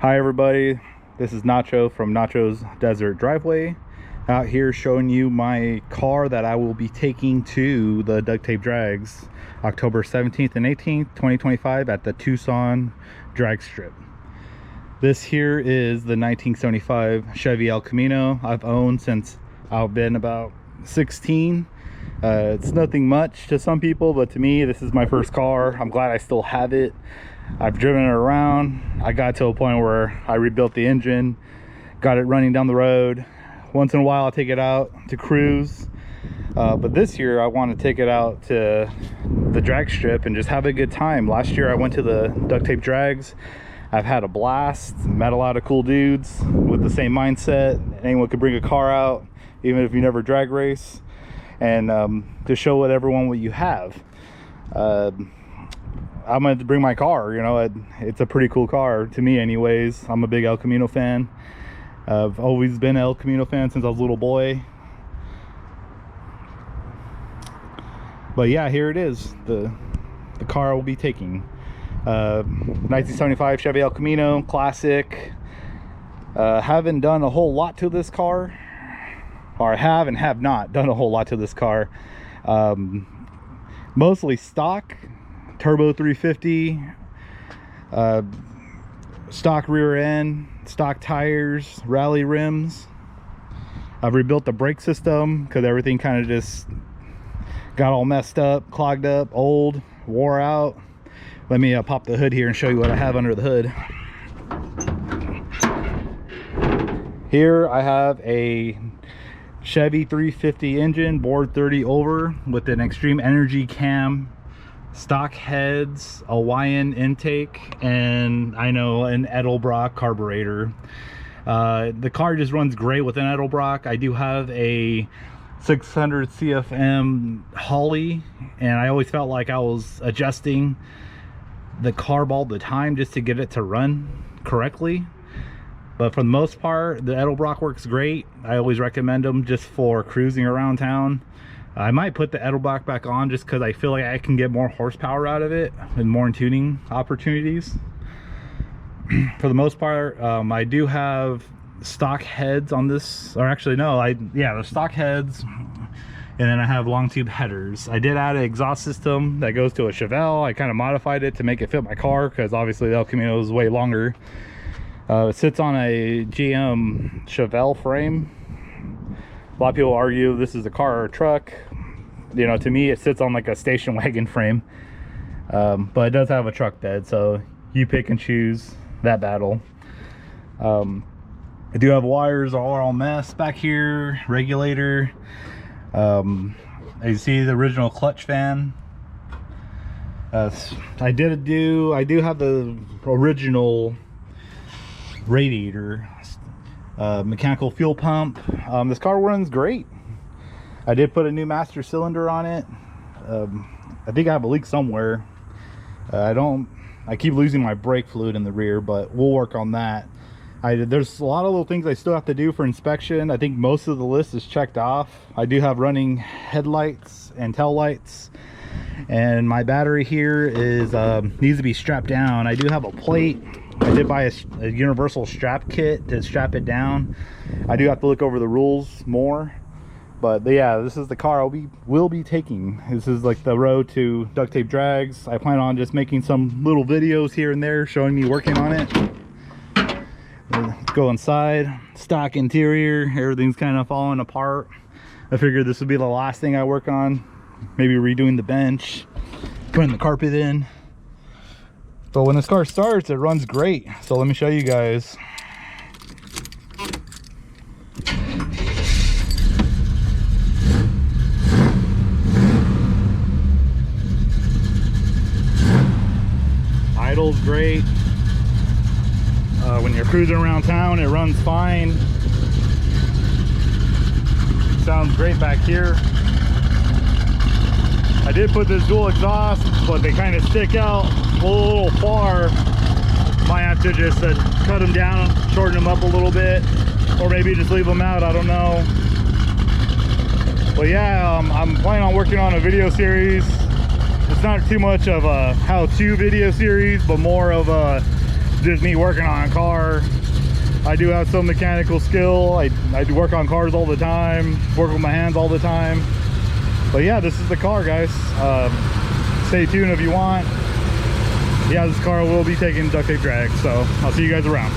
Hi everybody, this is Nacho from Nacho's Desert Driveway, out here showing you my car that I will be taking to the Duct Tape Drags October 17th and 18th 2025 at the Tucson Drag Strip. This here is the 1975 Chevy El Camino I've owned since I've been about 16. It's nothing much to some people, but to me this is my first car. I'm glad I still have it. I've driven it around. I got to a point where I rebuilt the engine, got it running down the road. Once in a while I take it out to cruise, but this year I want to take it out to the drag strip and just have a good time. Last year I went to the Duct Tape Drags. I've had a blast, met a lot of cool dudes with the same mindset. Anyone could bring a car out, even if you never drag race, and to show everyone what you have. I'm going to bring my car, you know. It's a pretty cool car to me anyways. I'm a big El Camino fan. I've always been an El Camino fan since I was a little boy. But yeah, here it is, the car I will be taking. 1975 Chevy El Camino, classic. Haven't done a whole lot to this car, or have and have not done a whole lot to this car. Mostly stock. Turbo 350, stock rear end, stock tires, rally rims. I've rebuilt the brake system because everything kind of just got all messed up, clogged up, old, wore out. Let me pop the hood here and show you what I have under the hood. Here I have a Chevy 350 engine, bored 30 over, with an extreme energy cam, stock heads, a YN intake, and I know an Edelbrock carburetor. The car just runs great with an Edelbrock. I do have a 600 CFM Holly, and I always felt like I was adjusting the carb all the time just to get it to run correctly. But for the most part, the Edelbrock works great. I always recommend them just for cruising around town. I might put the Edelbrock back on just because I feel like I can get more horsepower out of it and more tuning opportunities. For the most part, I do have stock heads on this, or actually no, the stock heads, and then I have long tube headers. I did add an exhaust system that goes to a Chevelle. I kind of modified it to make it fit my car because obviously the El Camino is way longer. It sits on a GM Chevelle frame. A lot of people argue this is a car or a truck. You know, to me it sits on like a station wagon frame, but it does have a truck bed, so you pick and choose that battle. I do have wires all messed back here, regulator. You see the original clutch fan. I do have the original radiator, mechanical fuel pump. This car runs great. I did put a new master cylinder on it. I think I have a leak somewhere. I keep losing my brake fluid in the rear, but we'll work on that. There's a lot of little things I still have to do for inspection. I think most of the list is checked off. I do have running headlights and tail lights, and my battery here is needs to be strapped down. I do have a plate. I did buy a universal strap kit to strap it down. I do have to look over the rules more, but yeah, this is the car will be taking. This is like the road to Duct Tape Drags. I plan on just making some little videos here and there showing me working on it. Let's go inside. Stock interior, everything's kind of falling apart. I figured this would be the last thing I work on, maybe redoing the bench, putting the carpet in. So when this car starts, it runs great. So let me show you guys. Idle's great. When you're cruising around town, it runs fine. Sounds great back here. I did put this dual exhaust, but they kind of stick out a little far. Might have to just cut them down, shorten them up a little bit, or maybe just leave them out. I don't know. But yeah, I'm planning on working on a video series. It's not too much of a how-to video series, but more of a just me working on a car. I do have some mechanical skill. I do work on cars all the time, work with my hands all the time. But yeah, this is the car, guys. Stay tuned if you want. Yeah, this car will be taking duct tape drag, so I'll see you guys around.